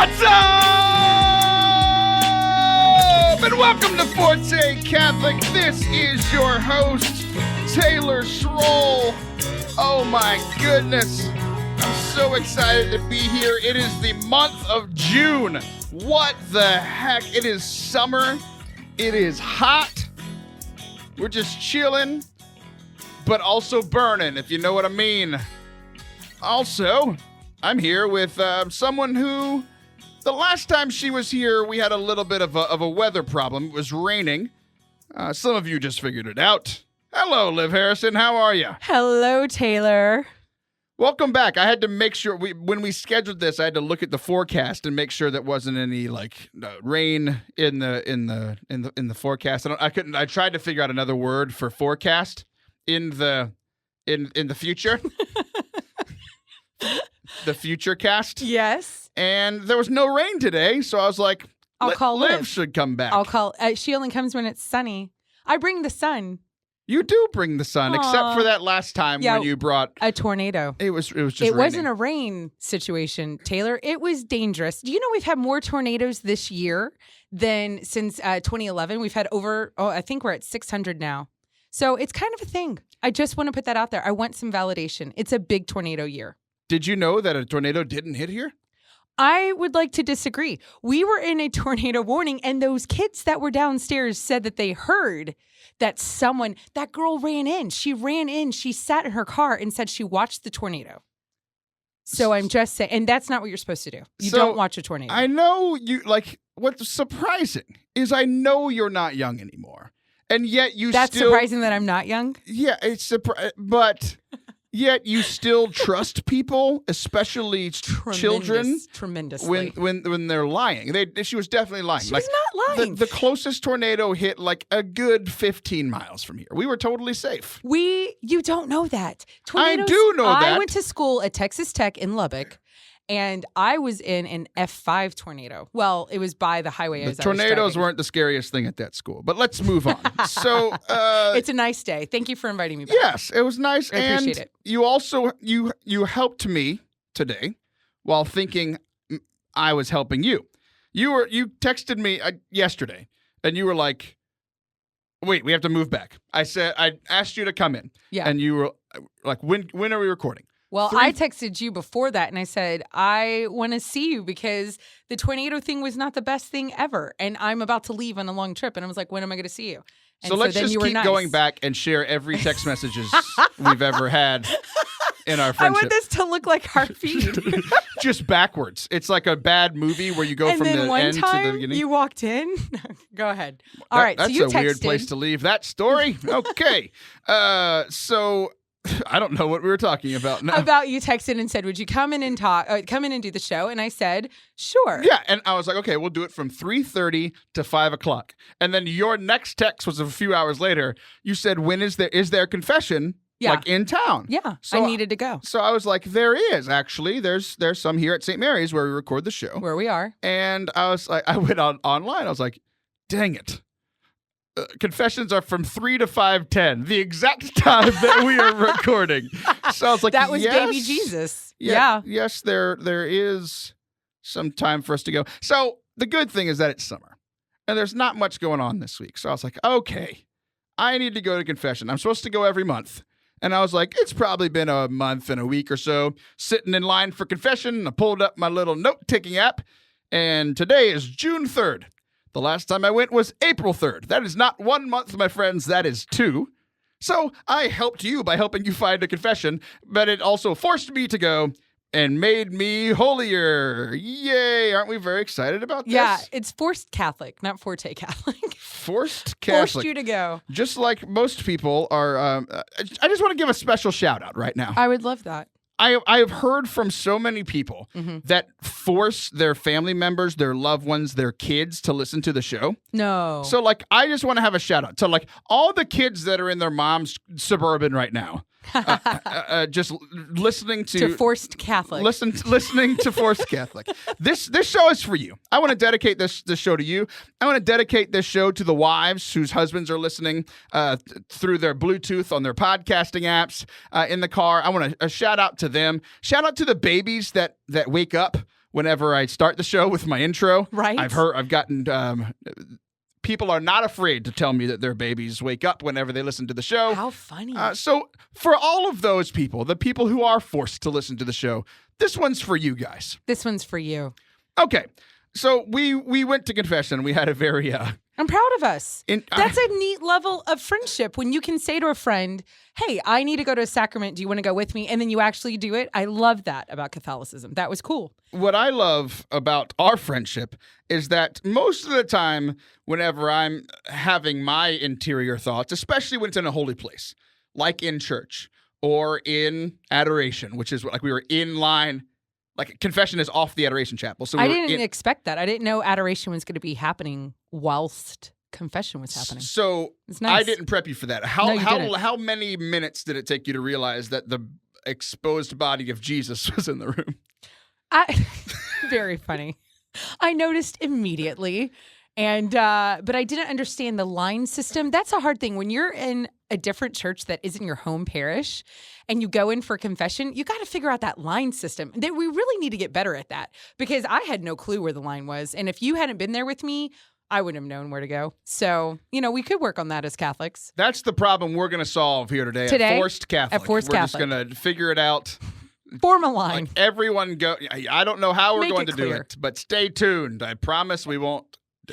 What's up? And welcome to Forte Catholic. This is your host, Taylor Schroll. Oh my goodness. I'm so excited to be here. It is the month of June. What the heck? It is summer. It is hot. We're just chilling, but also burning, if you know what I mean. Also, I'm here with someone who, the last time she was here, we had a little bit of a weather problem. It was raining. Some of you just figured it out. Hello, Liv Harrison. How are you? Hello, Taylor. Welcome back. I had to make sure when we scheduled this, I had to look at the forecast and make sure there wasn't any rain in the forecast. I tried to figure out another word for forecast in the future. The future cast. Yes. And there was no rain today, so I was like, I'll call Liv should come back. I'll call. She only comes when it's sunny. I bring the sun. You do bring the sun, except for that last time when you brought a tornado. It was just It raining. wasn't a rain situation, Taylor. It was dangerous. Do you know we've had more tornadoes this year than since 2011? We've had I think we're at 600 now. So it's kind of a thing. I just want to put that out there. I want some validation. It's a big tornado year. Did you know that a tornado didn't hit here? I would like to disagree. We were in a tornado warning, and those kids that were downstairs said that they heard that that girl ran in. She ran in. She sat in her car and said she watched the tornado. So I'm just saying, and that's not what you're supposed to do. You don't watch a tornado. I know you, what's surprising is I know you're not young anymore. And yet That's surprising that I'm not young? Yeah, it's surprising, but... Yet you still trust people, especially children, tremendously. when they're lying. She was definitely lying. She was not lying. The closest tornado hit a good 15 miles from here. We were totally safe. You don't know that. I do know that. I went to school at Texas Tech in Lubbock. And I was in an F5 tornado. Well, it was by the highway. The tornadoes weren't the scariest thing at that school. But let's move on. So it's a nice day. Thank you for inviting me back. Yes, it was nice. I appreciate it. You also you helped me today while thinking I was helping you. You texted me yesterday, and you were like, "Wait, we have to move back." I asked you to come in. Yeah. And you were like, "When are we recording?" Well, I texted you before that, and I said, I want to see you because the tornado thing was not the best thing ever. And I'm about to leave on a long trip. And I was like, when am I going to see you? And so let's just keep going back and share every text messages we've ever had in our friendship. I want this to look like our feed. Just backwards. It's like a bad movie where you go from the end to the beginning. You walked in. Go ahead. All right. That's so you a weird place to leave that story. Okay. So... I don't know what we were talking about now. About you texted and said, would you come in and come in and do the show? And I said, sure. Yeah. And I was like, okay, we'll do it from 3:30 to 5 o'clock. And then your next text was a few hours later. You said, when is there confession in town? Yeah. So I needed to go. So I was like, there is actually. There's some here at St. Mary's where we record the show. Where we are. And I was like, I went online. I was like, dang it. Confessions are from 3 to 5:10, the exact time that we are recording. So I was like, that was yes, baby Jesus. Yeah. Yes, there is some time for us to go. So the good thing is that it's summer, and there's not much going on this week. So I was like, okay, I need to go to confession. I'm supposed to go every month. And I was like, it's probably been a month and a week or so sitting in line for confession. I pulled up my little note-taking app, and today is June 3rd. The last time I went was April 3rd. That is not 1 month, my friends. That is 2. So I helped you by helping you find a confession, but it also forced me to go and made me holier. Yay. Aren't we very excited about this? Yeah, it's Forte Catholic, not Forte Catholic. Forced Catholic. Forced you to go. Just like most people are. I just want to give a special shout out right now. I would love that. I have heard from so many people that force their family members, their loved ones, their kids to listen to the show. No. So, I just want to have a shout out to, all the kids that are in their mom's Suburban right now. Just listening to Forced Catholic. Listening to Forced Catholic. This show is for you. I want to dedicate this show to you. I want to dedicate this show to the wives whose husbands are listening through their Bluetooth on their podcasting apps in the car. I want a shout out to them. Shout out to the babies that wake up whenever I start the show with my intro. Right. I've gotten people are not afraid to tell me that their babies wake up whenever they listen to the show. How funny. So for all of those people, the people who are forced to listen to the show, this one's for you guys. This one's for you. Okay. So we went to confession. We had a very I'm proud of us. That's a neat level of friendship when you can say to a friend, hey, I need to go to a sacrament. Do you want to go with me? And then you actually do it. I love that about Catholicism. That was cool. What I love about our friendship is that most of the time, whenever I'm having my interior thoughts, especially when it's in a holy place, like in church or in adoration, which is like we were in line. Like confession is off the adoration chapel. So I didn't expect that. I didn't know adoration was going to be happening whilst confession was happening. So it's nice. I didn't prep you for that. How many minutes did it take you to realize that the exposed body of Jesus was in the room? Very funny. I noticed immediately. And but I didn't understand the line system. That's a hard thing. When you're in a different church that isn't your home parish and you go in for confession, you got to figure out that line system. We really need to get better at that because I had no clue where the line was. And if you hadn't been there with me, I wouldn't have known where to go. So, we could work on that as Catholics. That's the problem we're going to solve here today. At Forte Catholic. We're just going to figure it out. Form a line. Like everyone go. I don't know how we're going to do it, but stay tuned. I promise we won't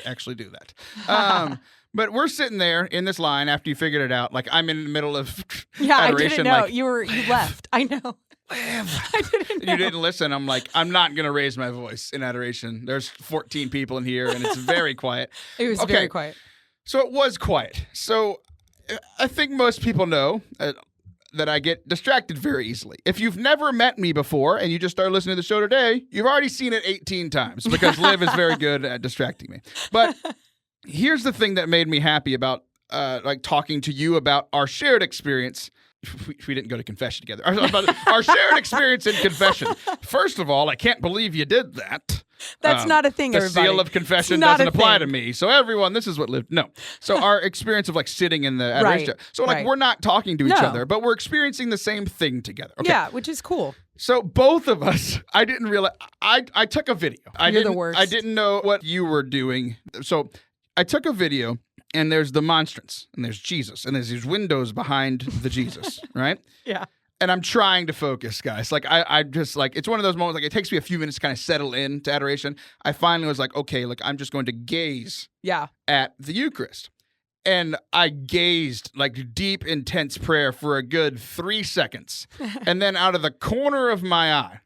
actually do that. But we're sitting there in this line after you figured it out. Like I'm in the middle of adoration. I didn't know. Like, you left. I know. I didn't know. You didn't listen. I'm like, I'm not going to raise my voice in adoration. There's 14 people in here, and it's very quiet. It was very quiet. So it was quiet. So I think most people know that I get distracted very easily. If you've never met me before and you just started listening to the show today, you've already seen it 18 times because Liv is very good at distracting me. But here's the thing that made me happy about talking to you about our shared experience. We didn't go to confession together. Our shared experience in confession. First of all, I can't believe you did that. That's not a thing, everybody. The seal of confession doesn't apply to me. So everyone, this is what lived. No. So our experience of sitting in the adoration. So we're not talking to each other, but we're experiencing the same thing together. Okay. Yeah, which is cool. So both of us, I didn't realize, I took a video. You're the worst. I didn't know what you were doing. So I took a video. And there's the monstrance, and there's Jesus, and there's these windows behind the Jesus, right? Yeah. And I'm trying to focus, guys. I just it's one of those moments, it takes me a few minutes to kind of settle in to adoration. I finally was like, okay, I'm just going to gaze at the Eucharist. And I gazed deep, intense prayer for a good 3 seconds. And then out of the corner of my eye,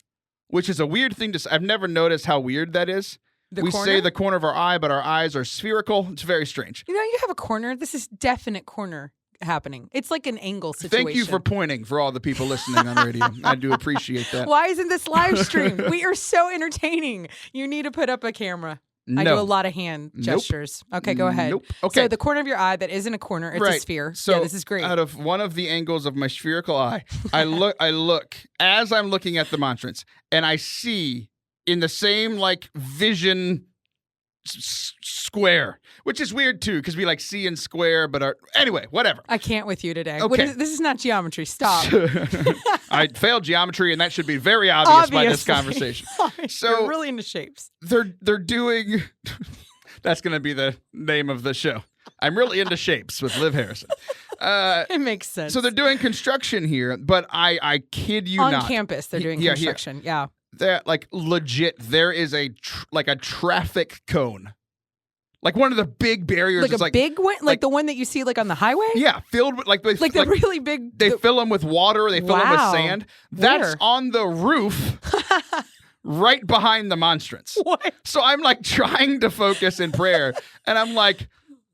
which is a weird thing to say, I've never noticed how weird that is. We say the corner of our eye, but our eyes are spherical. It's very strange. You have a corner. This is definite corner happening. It's like an angle situation. Thank you for pointing for all the people listening on the radio. I do appreciate that. Why isn't this live stream? We are so entertaining. You need to put up a camera. No. I do a lot of hand gestures. Okay, go ahead. Nope. Okay. So the corner of your eye that isn't a corner, it's a sphere. So this is great. Out of one of the angles of my spherical eye, I look as I'm looking at the monstrance, and I see in the same vision square, which is weird too because we see in square, but anyway, whatever. I can't with you today. Okay. This is not geometry. Stop. I failed geometry, and that should be very obvious by this conversation. So you're really into shapes. They're doing. That's going to be the name of the show. I'm really into shapes with Liv Harrison. It makes sense. So they're doing construction here, but I kid you not. On campus, they're doing construction. Yeah. That legit, there is a traffic cone, one of the big barriers. Like a big one, like the one that you see on the highway. Yeah, filled with the really big. They fill them with water. They fill them with sand. That's Where? on the roof, right behind the monstrance. What? So I'm trying to focus in prayer, and I'm like,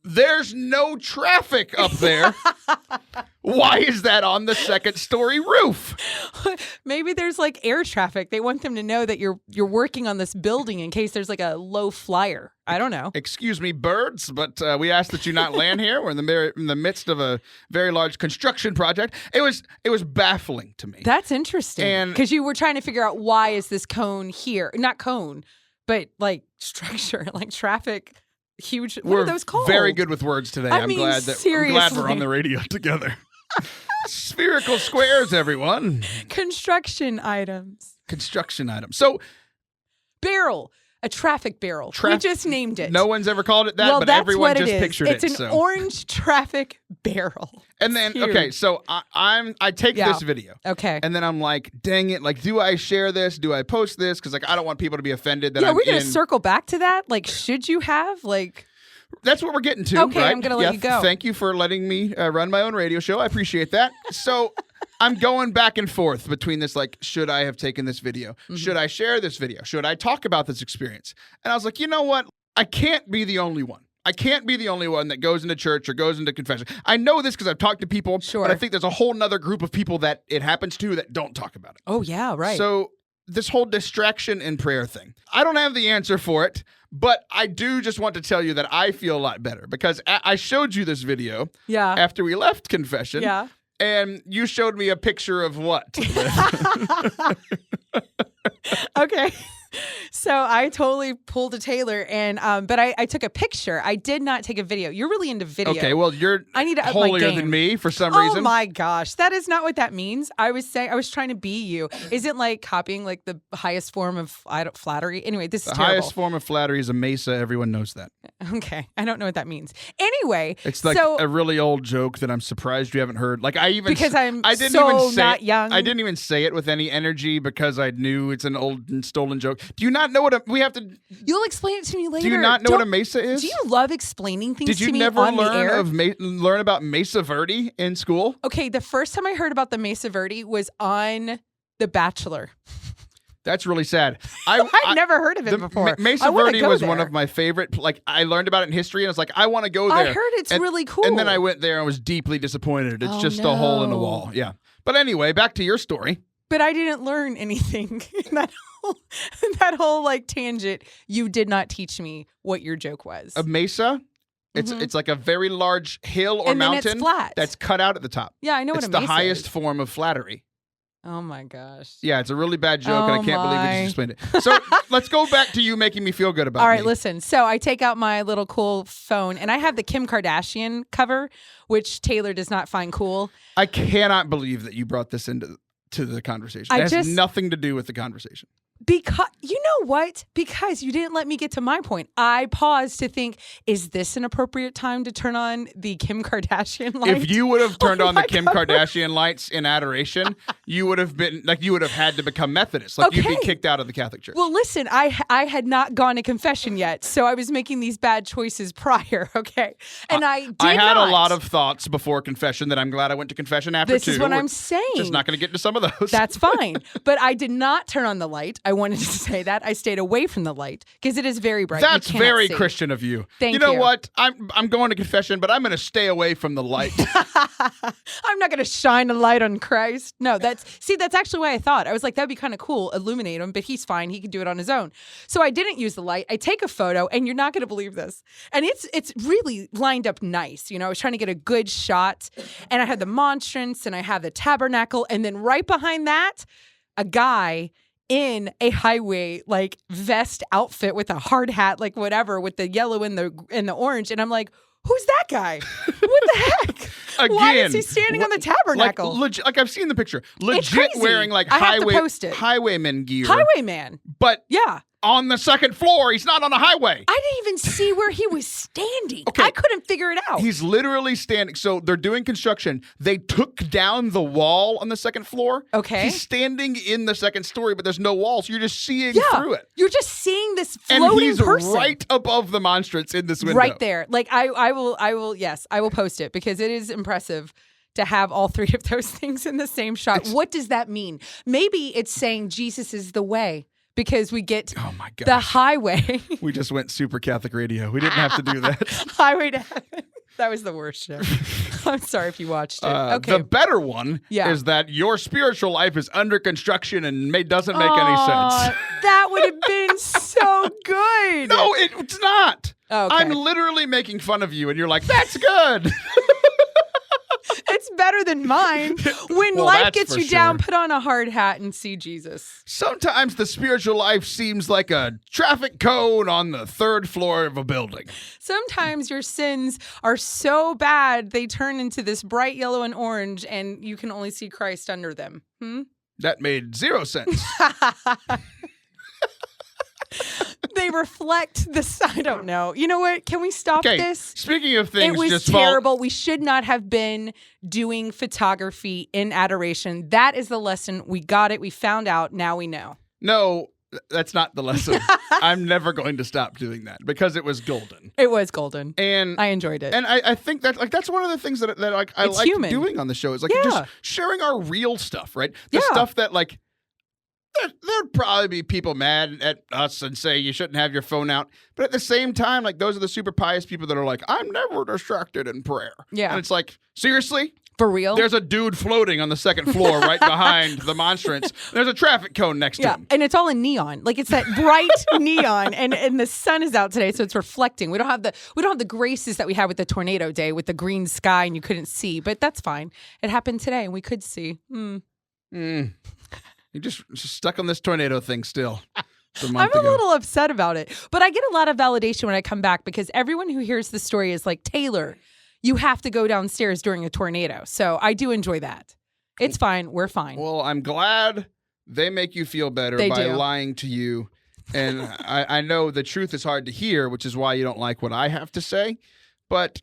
there's no traffic up there. Why is that on the second-story roof? Maybe there's air traffic. They want them to know that you're working on this building in case there's a low flyer. I don't know. Excuse me, birds, but we ask that you not land here. We're in the midst of a very large construction project. It was baffling to me. That's interesting. Because you were trying to figure out why is this cone here? Not cone, but structure, traffic. Huge. What are those called? Very good with words today. I'm glad we're on the radio together. Spherical squares, everyone. Construction items. So Barrel. A traffic barrel. We just named it. No one's ever called it that, well, but that's everyone what just is. pictured it. It's an orange traffic barrel. And then, okay, so I take this video. Okay. And then I'm like, dang it, like, do I share this? Do I post this? Because, like, I don't want people to be offended that I'm we're going to circle back to that. Like, should you have? Like... That's what we're getting to, okay, right? I'm going to let you go. Thank you for letting me run my own radio show. I appreciate that. So I'm going back and forth between this, like, should I have taken this video? Mm-hmm. Should I share this video? Should I talk about this experience? And I was like, you know what? I can't be the only one. I can't be the only one that goes into church or goes into confession. I know this because I've talked to people, but I think there's a whole nother group of people that it happens to that don't talk about it. Oh, yeah, right. So this whole distraction in prayer thing, I don't have the answer for it, but I do just want to tell you that I feel a lot better because I showed you this video after we left confession. Yeah. And you showed me a picture of what? Okay. So I totally pulled a Taylor, and but I took a picture. I did not take a video. You're really into video. Okay, well, I need to up holier my game. Than me for some reason. Oh my gosh, that is not what that means. I was trying to be you. Isn't like copying like the highest form of flattery? Anyway, this is terrible. The highest form of flattery is a mesa. Everyone knows that. Okay, I don't know what that means. Anyway, it's like a really old joke that I'm surprised you haven't heard. Like I didn't so not young. I didn't even say it with any energy because I knew it's an old and stolen joke. Do you not know what we have to? You'll explain it to me later. Do you not know what a mesa is? Do you love explaining things to me? Did you never learn about Mesa Verde in school? Okay, the first time I heard about the Mesa Verde was on The Bachelor. That's really sad. I'd never heard of it before. Mesa Verde was one of my favorite. Like I learned about it in history, and I was like, I want to go there. I heard it's really cool. And then I went there and was deeply disappointed. It's just a hole in the wall. Yeah. But anyway, back to your story. But I didn't learn anything in that whole like tangent. You did not teach me what your joke was. A mesa, it's like a very large hill or mountain then it's flat. That's cut out at the top. Yeah, I know what a mesa is. It's the highest form of flattery. Oh my gosh. Yeah, it's a really bad joke, and I can't believe we just explained it. So let's go back to you making me feel good about it. All right, listen. So I take out my little cool phone, and I have the Kim Kardashian cover, which Taylor does not find cool. I cannot believe that you brought this into the conversation. It has nothing to do with the conversation. Because you know what? Because you didn't let me get to my point. I paused to think, is this an appropriate time to turn on the Kim Kardashian lights? If you would have turned on the Kim Kardashian lights in adoration, you would have had to become Methodist. Like you'd be kicked out of the Catholic Church. Well, listen, I had not gone to confession yet, so I was making these bad choices prior, okay? And I had a lot of thoughts before confession that I'm glad I went to confession after This is what I'm saying. Just not going to get into some of those. That's fine. But I did not turn on the light. I wanted to say that. I stayed away from the light because it is very bright. That's very Christian of you. Thank you. You know what? I'm going to confession, but I'm going to stay away from the light. I'm not going to shine a light on Christ. No, that's actually why I thought. I was like, that'd be kind of cool. Illuminate him, but he's fine. He can do it on his own. So I didn't use the light. I take a photo, and you're not going to believe this. And it's really lined up nice. You know, I was trying to get a good shot, and I had the monstrance, and I have the tabernacle, and then right behind that, a guy in a highway like vest outfit with a hard hat, like whatever, with the yellow and the orange, and I'm like, who's that guy? What the heck? Again, why is he standing on the tabernacle? Like I've seen the picture. Legit wearing like highwayman gear. Highwayman. But yeah. On the second floor, he's not on a highway. I didn't even see where he was standing. Okay. I couldn't figure it out. He's literally standing. So they're doing construction. They took down the wall on the second floor. Okay. He's standing in the second story, but there's no wall, so you're just seeing through it. You're just seeing this floating person. And he's right above the monstrance in this window. Right there. Like I will post it because it is impressive to have all three of those things in the same shot. What does that mean? Maybe it's saying Jesus is the way. Because we get the highway. We just went super Catholic radio. We didn't have to do that. Highway to heaven. That was the worst show. I'm sorry if you watched it. Okay. The better one is that your spiritual life is under construction and doesn't make any sense. That would have been so good. No, it's not. Okay. I'm literally making fun of you, and you're like, that's good. It's better than mine. When life gets you down, put on a hard hat and see Jesus. Sometimes the spiritual life seems like a traffic cone on the third floor of a building. Sometimes your sins are so bad, they turn into this bright yellow and orange, and you can only see Christ under them. That made zero sense. They reflect the sun. I don't know. You know what? Can we stop this? Speaking of things, it was just terrible. We should not have been doing photography in adoration. That is the lesson. We got it. We found out. Now we know. No, that's not the lesson. I'm never going to stop doing that because it was golden. It was golden, and I enjoyed it. And I think that that's one of the things that I like human. doing on the show is just sharing our real stuff, right? The stuff that there'd probably be people mad at us and say you shouldn't have your phone out. But at the same time, those are the super pious people that are like, I'm never distracted in prayer. Yeah. And it's like, seriously? For real? There's a dude floating on the second floor right behind the monstrance. There's a traffic cone next to him. And it's all in neon. It's that bright neon and the sun is out today, so it's reflecting. We don't have the graces that we had with the tornado day with the green sky and you couldn't see, but that's fine. It happened today and we could see. You're just stuck on this tornado thing still. I'm a little upset about it, but I get a lot of validation when I come back because everyone who hears the story is like, Taylor, you have to go downstairs during a tornado. So I do enjoy that. It's fine. We're fine. Well, I'm glad they make you feel better by lying to you. And I know the truth is hard to hear, which is why you don't like what I have to say. But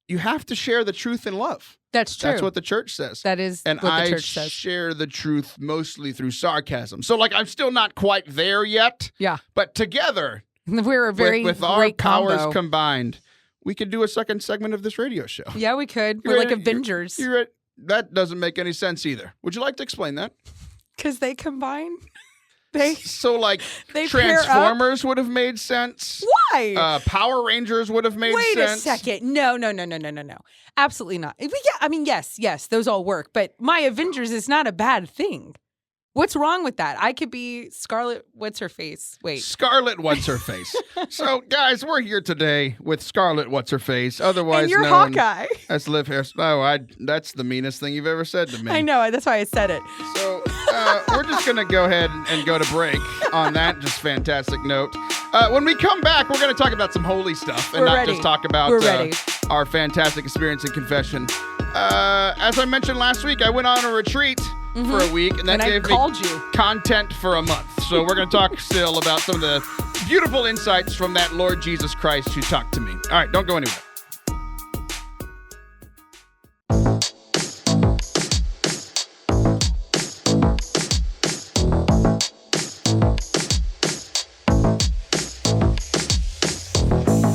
you have to share the truth in love. That's true. That's what the church says. That is what the church says. And I share the truth mostly through sarcasm. So, I'm still not quite there yet. Yeah. But together, we're a very with our powers combined, we could do a second segment of this radio show. Yeah, we could. We're like Avengers. You're right. That doesn't make any sense either. Would you like to explain that? Because they combine. So Transformers would have made sense. Why? Power Rangers would have made sense. Wait a second. No. Absolutely not. Yes, those all work. But my Avengers is not a bad thing. What's wrong with that? I could be Scarlet What's-Her-Face. Wait. Scarlet What's-Her-Face. So, guys, we're here today with Scarlet What's-Her-Face, otherwise and you're known Hawkeye. as Liv Harrison. Oh, that's the meanest thing you've ever said to me. I know. That's why I said it. So, we're just going to go ahead and go to break on that just fantastic note. When we come back, we're going to talk about some holy stuff and just talk about our fantastic experience in confession. As I mentioned last week, I went on a retreat for a week, and that gave me content for a month. So we're going to talk still about some of the beautiful insights from that Lord Jesus Christ who talked to me. All right, don't go anywhere.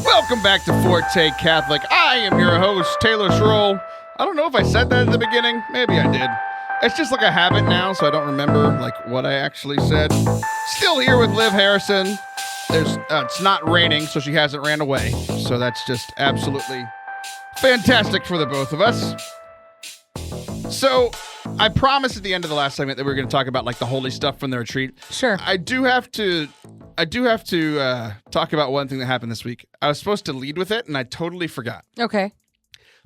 Welcome back to Forte Catholic. I am your host, Taylor Schroll. I don't know if I said that at the beginning. Maybe I did. It's just like a habit now, so I don't remember what I actually said. Still here with Liv Harrison. It's not raining, so she hasn't ran away. So that's just absolutely fantastic for the both of us. So I promised at the end of the last segment that we were going to talk about the holy stuff from the retreat. Sure. I do have to talk about one thing that happened this week. I was supposed to lead with it, and I totally forgot. Okay.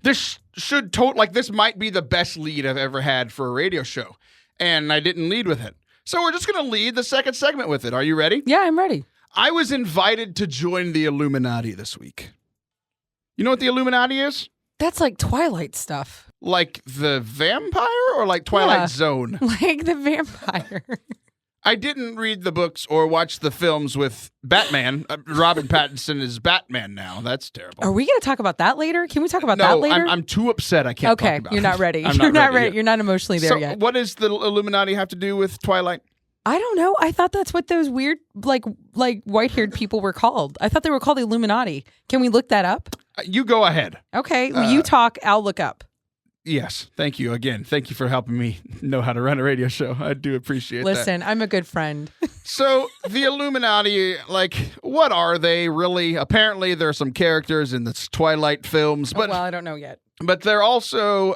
This this might be the best lead I've ever had for a radio show, and I didn't lead with it. So we're just going to lead the second segment with it. Are you ready? Yeah, I'm ready. I was invited to join the Illuminati this week. You know what the Illuminati is? That's like Twilight stuff. Like the vampire or like Twilight Zone? Like the vampire. I didn't read the books or watch the films with Batman. Robert Pattinson is Batman now. That's terrible. Are we going to talk about that later? Can we talk about that later? No, I'm too upset. I can't talk about it. You're not ready. You're not ready. You're not emotionally there yet. What does the Illuminati have to do with Twilight? I don't know. I thought that's what those weird, like white-haired people were called. I thought they were called the Illuminati. Can we look that up? You go ahead. Okay. You talk. I'll look up. Yes. Thank you again. Thank you for helping me know how to run a radio show. I do appreciate that. Listen, I'm a good friend. So the Illuminati, what are they really? Apparently, there are some characters in the Twilight films, but well, I don't know yet. But they're also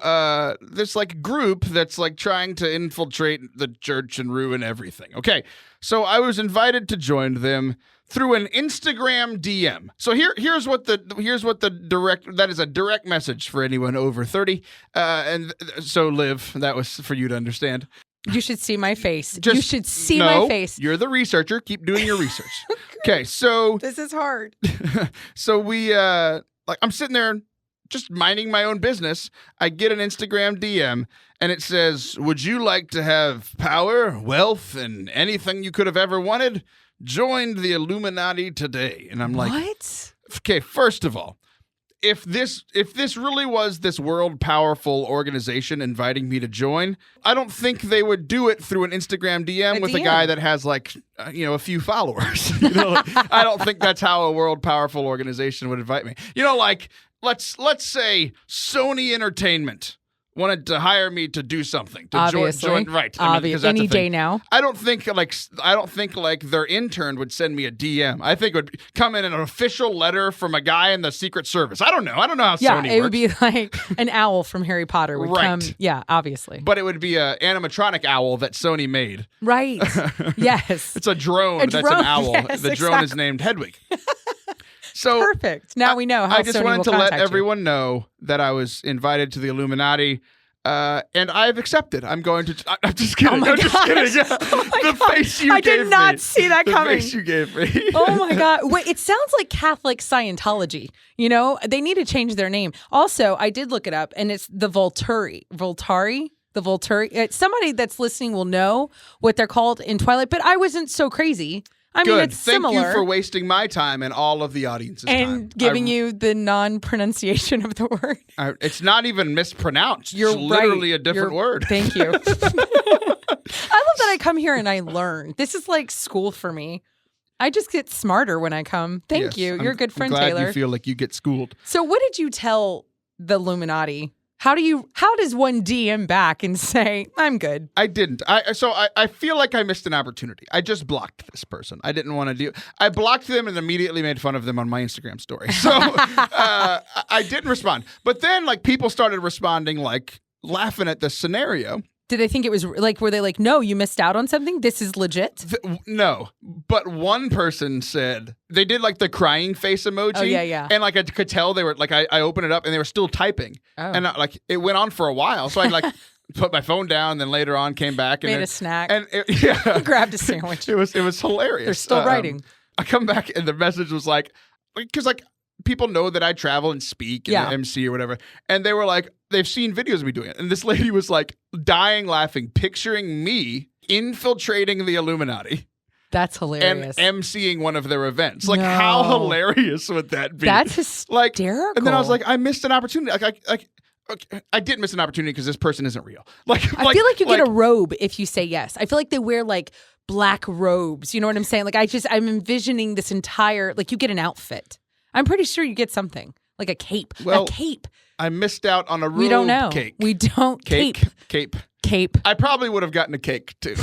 this group that's trying to infiltrate the church and ruin everything. Okay, so I was invited to join them through an Instagram DM. So here's what the direct, that is a direct message for anyone over 30. And so Liv, that was for you to understand. You should see my face. You should see my face. You're the researcher. Keep doing your research. Okay, so this is hard. So we I'm sitting there just minding my own business. I get an Instagram DM and it says, "Would you like to have power, wealth, and anything you could have ever wanted? joined the Illuminati today. And I'm like, what? Okay, first of all, if this really was this world powerful organization inviting me to join, I don't think they would do it through an Instagram DM with a guy that has like a few followers. I don't think that's how a world powerful organization would invite me. Like let's say Sony Entertainment wanted to hire me to do something. To Obviously. join right. Obviously. Any day now. I don't think like their intern would send me a DM. I think it would come in an official letter from a guy in the Secret Service. I don't know how Sony works. Yeah, it would be like an owl from Harry Potter would come. Yeah, obviously. But it would be an animatronic owl that Sony made. Right. Yes. It's a drone that's an owl. Yes, the drone is named Hedwig. So perfect. Now we know how I just Sony wanted will to let contact everyone know that I was invited to the Illuminati, and I've accepted. I'm going to. I'm just kidding. Oh my I'm just kidding. Yeah. The face you I gave me. did not see that coming. The face you gave me. Oh my God. Wait, it sounds like Catholic Scientology. They need to change their name. Also, I did look it up, and it's the Volturi. The Volturi. Somebody that's listening will know what they're called in Twilight, but I wasn't so crazy. I mean, it's similar. Thank you for wasting my time and all of the audience's time. And giving you the non-pronunciation of the word. It's not even mispronounced. You're it's literally a different word. Thank you. I love that I come here and I learn. This is like school for me. I just get smarter when I come. Thank you. You're a good friend, I'm glad Taylor. You feel like you get schooled. So what did you tell the Illuminati? How does one DM back and say, I'm good? I didn't. I feel like I missed an opportunity. I just blocked this person. I didn't want to do. I blocked them and immediately made fun of them on my Instagram story. So I didn't respond. But then like people started responding, like laughing at the scenario. Did they think it was like, were they like, no, you missed out on something? This is legit? No. But one person said, they did like the crying face emoji. Oh, yeah. And like I could tell they were like, I opened it up and they were still typing. Oh. And like it went on for a while. So I like put my phone down, then later on came back. And made a snack. And grabbed a sandwich. It was hilarious. They're still writing. I come back and the message was like, because like, people know that I travel and speak and MC or whatever. And they were like, they've seen videos of me doing it. And this lady was like dying laughing, picturing me infiltrating the Illuminati. That's hilarious. And emceeing one of their events. Like, how hilarious would that be? That's hysterical. And then I was like, I missed an opportunity. I did miss an opportunity because this person isn't real. I feel like you get a robe if you say yes. I feel like they wear like black robes. You know what I'm saying? Like, I'm envisioning this entire, like you get an outfit. I'm pretty sure you get something like a cape. Well, a cape. I missed out on a robe. We don't know. Cake. We don't. Cape. I probably would have gotten a cake too,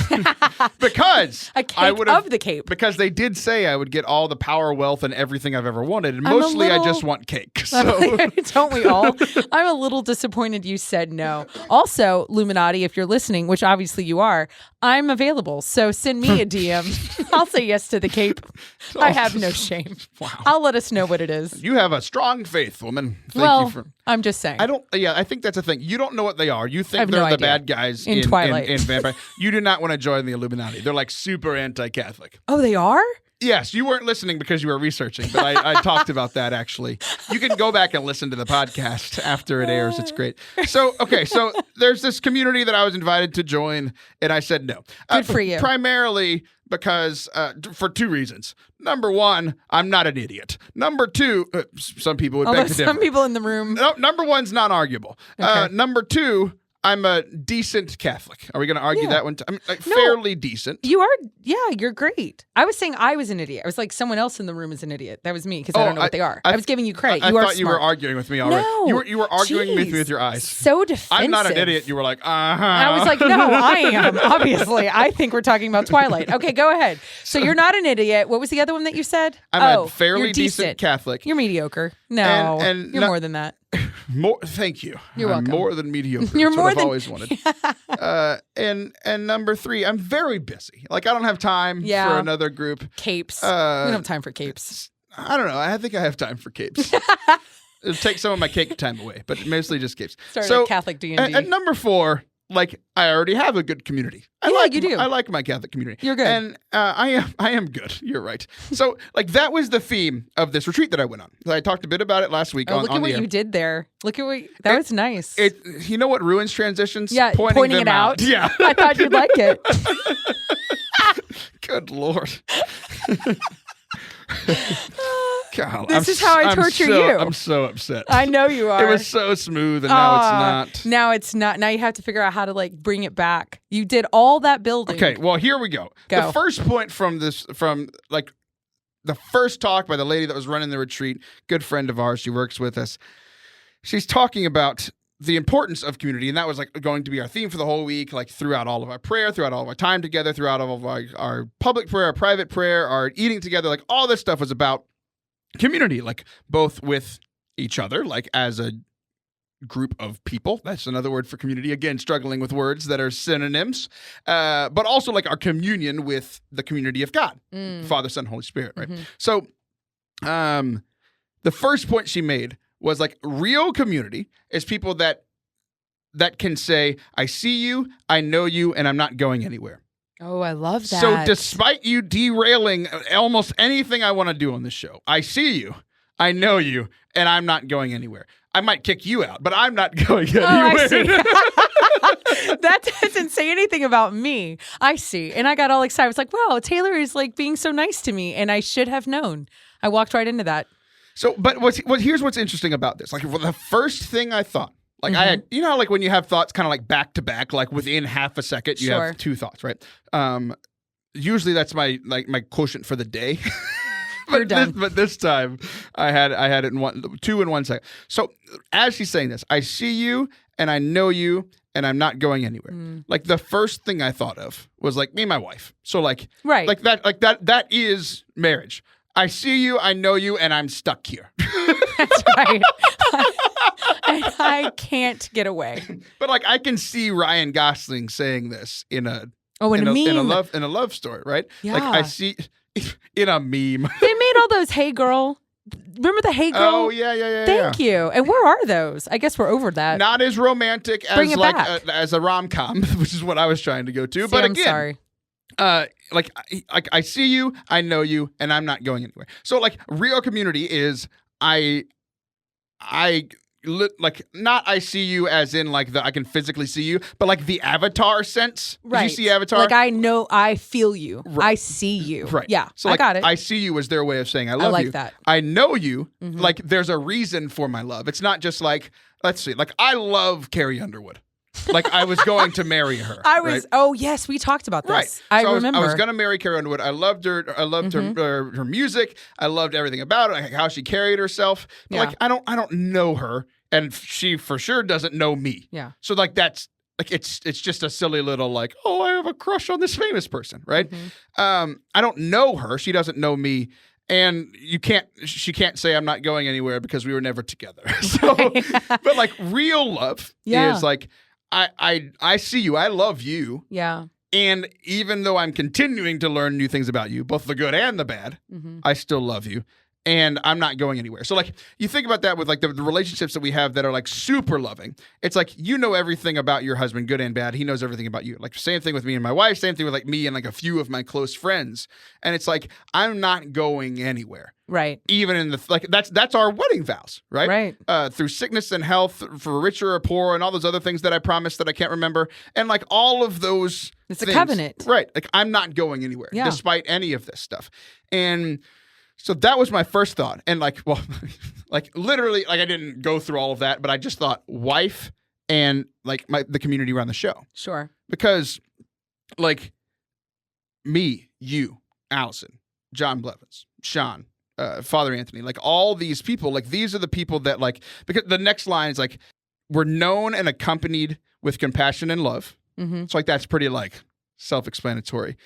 because a cake of the cape. Because they did say I would get all the power, wealth, and everything I've ever wanted, and mostly I just want cake. So. Don't we all? I'm a little disappointed you said no. Also, Illuminati, if you're listening, which obviously you are, I'm available. So send me a DM. I'll say yes to the cape. I have no shame. Wow. I'll let us know what it is. You have a strong faith, woman. Thank you for. I'm just saying. I think that's a thing. You don't know what they are. You think they're the bad guys in Twilight. In Vampire. You do not want to join the Illuminati. They're like super anti-Catholic. Oh, they are? Yes, you weren't listening because you were researching, but I talked about that actually. You can go back and listen to the podcast after it airs. It's great. So there's this community that I was invited to join, and I said no. Good for you. Primarily because for two reasons. Number one, I'm not an idiot. Number two, some people would beg to differ. Some people in the room. No, number one's not arguable. Okay. Number two, I'm a decent Catholic. Are we going to argue that one? I'm fairly decent. You are. Yeah, you're great. I was saying I was an idiot. I was like someone else in the room is an idiot. That was me because I don't know what they are. I was giving you credit. I you thought you were arguing with me already. No, you were arguing with me with your eyes. So defensive. I'm not an idiot. You were like, I was like, no, I am. Obviously, I think we're talking about Twilight. Okay, go ahead. So you're not an idiot. What was the other one that you said? I'm a fairly decent Catholic. You're mediocre. No, and you're more than that. Thank you. You're welcome. I'm more than mediocre. You're That's more what I've than always wanted. And number three, I'm very busy. Like I don't have time for another group. Capes. We don't have time for capes. I don't know. I think I have time for capes. It'll take some of my cake time away, but mostly just capes. So Catholic D&D. And number four, like I already have a good community. You do. I like my Catholic community. You're good. And I am good. You're right. So like that was the theme of this retreat that I went on. I talked a bit about it last week on look at what you did there. Look at that was nice. You know what ruins transitions? Yeah, pointing it out. Yeah. I thought you'd like it. Good Lord. God, This is how I torture you. I'm so upset. I know you are. It was so smooth, and now it's not. Now it's not. Now you have to figure out how to like bring it back. You did all that building. Okay, well, here we go. The first point from the first talk by the lady that was running the retreat, good friend of ours, she works with us. She's talking about the importance of community, and that was like going to be our theme for the whole week, like throughout all of our prayer, throughout all of our time together, throughout all of our public prayer, our private prayer, our eating together, like all this stuff was about community, like both with each other, like as a group of people. That's another word for community. Again, struggling with words that are synonyms, but also like our communion with the community of God, Father, Son, Holy Spirit, right? Mm-hmm. So the first point she made was like real community is people that can say, I see you, I know you, and I'm not going anywhere. Oh, I love that. So despite you derailing almost anything I want to do on this show, I see you, I know you, and I'm not going anywhere. I might kick you out, but I'm not going anywhere. I see. That doesn't say anything about me. I see. And I got all excited. I was like, wow, Taylor is like being so nice to me, and I should have known. I walked right into that. So, but here's what's interesting about this. Like, the first thing I thought, like I had, you know how like when you have thoughts kind of like back to back, like within half a second, you have two thoughts, right? Usually that's my quotient for the day. But this time I had it in two in 1 second. So as she's saying this, I see you and I know you and I'm not going anywhere. Like the first thing I thought of was like me and my wife. So like that is marriage. I see you, I know you, and I'm stuck here. That's right. And I can't get away. But like I can see Ryan Gosling saying this in a meme. in a love story, right? Yeah. Like I see in a meme. They made all those Hey Girl. Remember the Hey Girl? Oh yeah. Thank you. And where are those? I guess we're over that. Not as romantic as like as a rom-com, which is what I was trying to go to. But again, I'm sorry. Like I see you, I know you, and I'm not going anywhere. So like real community is like not I see you as in like I can physically see you, but like the Avatar sense. Right. Did you see Avatar? Like I know, I feel you. Right. I see you. Right. Yeah. So like, I got it. I see you is their way of saying I love you. I like that. I know you. Mm-hmm. Like there's a reason for my love. It's not just like, let's see, like I love Carrie Underwood. Like I was going to marry her. Right? Oh yes, we talked about this. Right. So I remember. I was going to marry Carrie Underwood. I loved her. I loved her music. I loved everything about it. Like how she carried herself. But like I don't know her, and she for sure doesn't know me. Yeah. So like that's like it's just a silly little like, oh, I have a crush on this famous person, right? Mm-hmm. I don't know her. She doesn't know me. And she can't say I'm not going anywhere because we were never together. So, but like real love is like, I see you. I love you. Yeah. And even though I'm continuing to learn new things about you, both the good and the bad, I still love you. And I'm not going anywhere. So like you think about that with like the relationships that we have that are like super loving. It's like you know everything about your husband, good and bad. He knows everything about you. Like same thing with me and my wife, same thing with like me and like a few of my close friends. And it's like I'm not going anywhere. Right. Even in the like that's our wedding vows, right? Right. Through sickness and health, for richer or poor, and all those other things that I promised that I can't remember. And like all of those It's things, a covenant. Right. Like I'm not going anywhere despite any of this stuff. And so that was my first thought. And like, well, like literally, like I didn't go through all of that, but I just thought wife and like the community around the show. Sure. Because like me, you, Allison, John Blevins, Sean, Father Anthony, like all these people, like these are the people that like, because the next line is like, we're known and accompanied with compassion and love. So like, that's pretty like self-explanatory.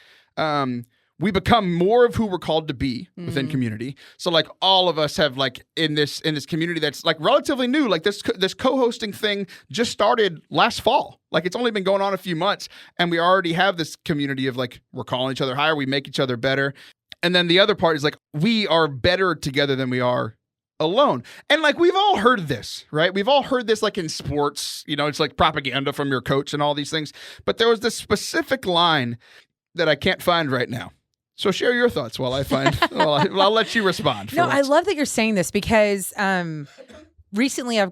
We become more of who we're called to be within community. So like all of us have like in this community that's like relatively new, like this co-hosting thing just started last fall. Like it's only been going on a few months and we already have this community of like, we're calling each other higher. We make each other better. And then the other part is like, we are better together than we are alone. And like, we've all heard this, right? We've all heard this like in sports, you know, it's like propaganda from your coach and all these things. But there was this specific line that I can't find right now. So share your thoughts while I find. I'll let you respond. No, I love that you're saying this because recently I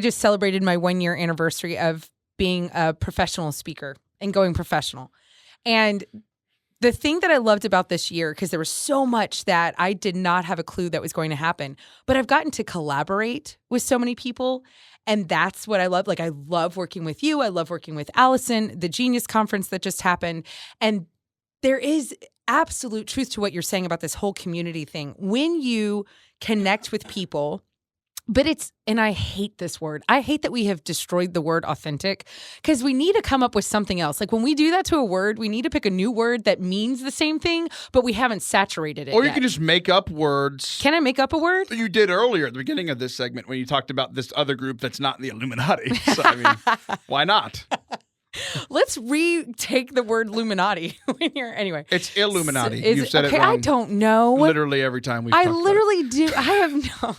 just celebrated my 1-year anniversary of being a professional speaker and going professional. And the thing that I loved about this year, because there was so much that I did not have a clue that was going to happen, but I've gotten to collaborate with so many people. And that's what I love. Like, I love working with you. I love working with Allison, the Genius Conference that just happened. And there is absolute truth to what you're saying about this whole community thing. When you connect with people, and I hate this word. I hate that we have destroyed the word authentic, because we need to come up with something else. Like, when we do that to a word, we need to pick a new word that means the same thing, but we haven't saturated it Or you yet. can just make up words. Can I make up a word? You did earlier at the beginning of this segment when you talked about this other group that's not the Illuminati. So, I mean, why not? Let's retake the word Illuminati when you're anyway. It's Illuminati. Is You've said okay, it wrong. I don't know. Literally every time we've talked about it. I literally do. I have no.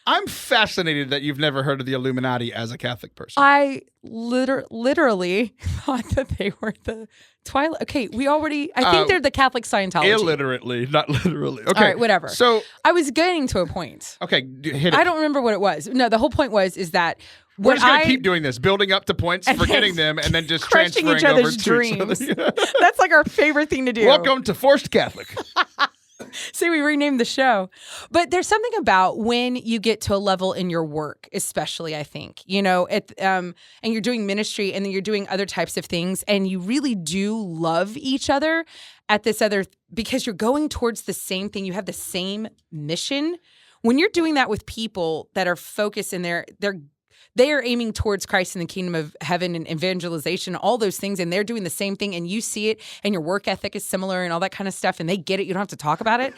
I'm fascinated that you've never heard of the Illuminati as a Catholic person. I literally thought that they were the Twilight. Okay, I think they're the Catholic Scientology. Illiterately, not literally. Okay. All right, whatever. So I was getting to a point. Okay, hit it. I don't remember what it was. No, the whole point is that we're just going to keep doing this, building up to points, forgetting them, and then just crushing transferring each other's over dreams. to each other. That's like our favorite thing to do. Welcome to Forte Catholic. See, we renamed the show. But there's something about when you get to a level in your work, especially, I think, and you're doing ministry and then you're doing other types of things, and you really do love each other at this because you're going towards the same thing. You have the same mission. When you're doing that with people that are focused in they are aiming towards Christ and the kingdom of heaven and evangelization, all those things, and they're doing the same thing, and you see it, and your work ethic is similar and all that kind of stuff, and they get it. You don't have to talk about it.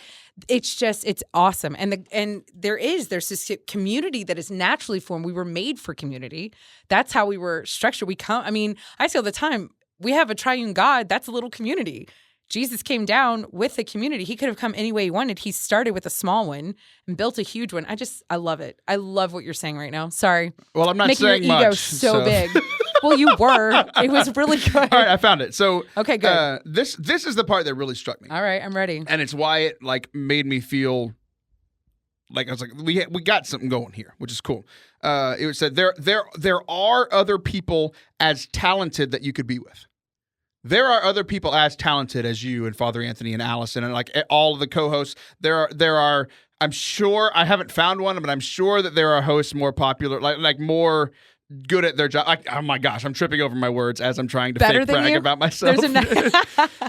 It's awesome. And there's this community that is naturally formed. We were made for community. That's how we were structured. I say all the time, we have a triune God. That's a little community. Jesus came down with a community. He could have come any way he wanted. He started with a small one and built a huge one. I love it. I love what you're saying right now. Sorry. Well, I'm not making saying your ego much. so big. Well, you were. It was really good. All right, I found it. So okay, good. This is the part that really struck me. All right, I'm ready. And it's why it made me feel like I was like, we got something going here, which is cool. It said there are other people as talented that you could be with. There are other people as talented as you and Father Anthony and Allison and like all of the co-hosts. There are. I'm sure I haven't found one, but I'm sure that there are hosts more popular, like more good at their job. Oh my gosh, I'm tripping over my words as I'm trying to fake brag about myself.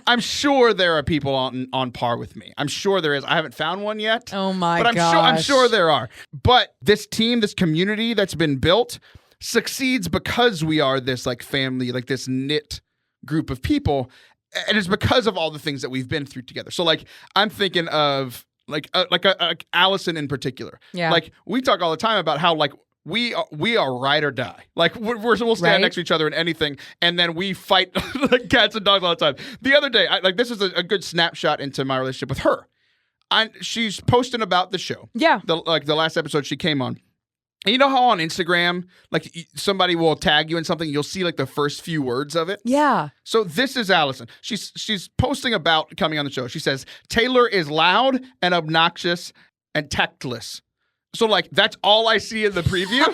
I'm sure there are people on par with me. I'm sure there is. I haven't found one yet. Oh my gosh. But I'm sure there are. But this team, this community that's been built succeeds because we are this like family, like this knit group of people, and it's because of all the things that we've been through together. So like I'm thinking of like Allison in particular. Yeah. Like we talk all the time about how like we are ride or die. Like we'll stand next to each other in anything, and then we fight like cats and dogs all the time. The other day, this is a good snapshot into my relationship with her. She's posting about the show. Yeah. The last episode she came on. And you know how on Instagram, like somebody will tag you in something, you'll see like the first few words of it? Yeah. So this is Allison. She's posting about coming on the show. She says, Taylor is loud and obnoxious and tactless. So like, that's all I see in the preview.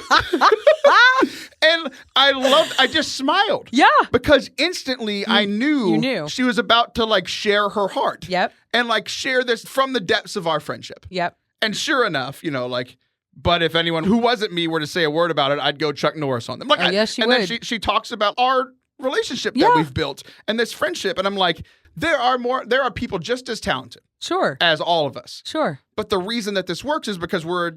And I just smiled. Yeah. Because instantly I knew, you knew she was about to like share her heart. Yep. And like share this from the depths of our friendship. Yep. And sure enough, but if anyone who wasn't me were to say a word about it, I'd go Chuck Norris on them. Like, yes, you would. And then she talks about our relationship that we've built and this friendship. And I'm like, there are people just as talented. Sure. As all of us. Sure. But the reason that this works is because we're a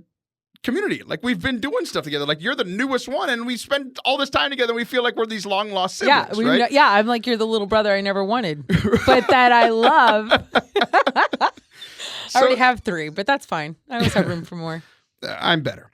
community. Like we've been doing stuff together. Like you're the newest one and we spend all this time together and we feel like we're these long lost siblings, right? Yeah, I'm like, you're the little brother I never wanted, but that I love. I already have 3, but that's fine. I always have room for more. I'm better.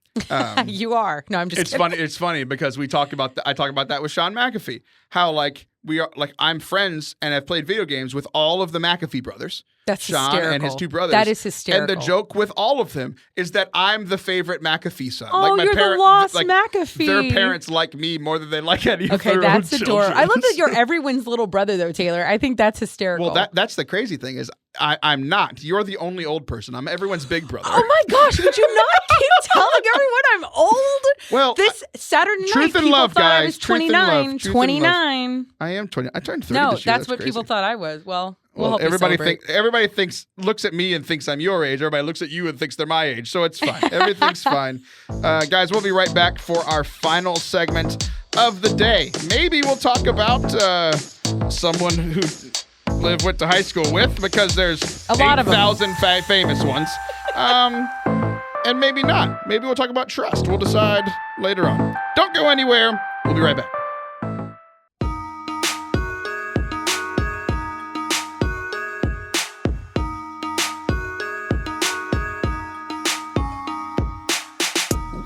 You are. No, I'm just kidding. Funny. It's funny because I talk about that with Sean McAfee. How like we are like I'm friends and have played video games with all of the McAfee brothers. That's Sean hysterical. And his 2 brothers. That is hysterical. And the joke with all of them is that I'm the favorite McAfee son. Oh, like my you're the lost like, McAfee. Their parents like me more than they like any of their that's own adorable. children. I love that you're everyone's little brother, though, Taylor. I think that's hysterical. Well, that's the crazy thing is I'm not. You're the only old person. I'm everyone's big brother. Oh my gosh! Would you not keep telling everyone I'm old? Well, this Saturday night, truth and people love, thought I guys. was Truth and 29. love. Truth and 29. I am 20. I turned 30 No, this year. that's what crazy. people thought I was. Well, we'll help everybody thinks looks at me and thinks I'm your age. Everybody looks at you and thinks they're my age. So it's fine. Everything's fine. Guys, we'll be right back for our final segment of the day. Maybe we'll talk about someone who Liv went to high school with, because there's a lot of 8,000 famous ones. And maybe not. Maybe we'll talk about trust. We'll decide later on. Don't go anywhere. We'll be right back.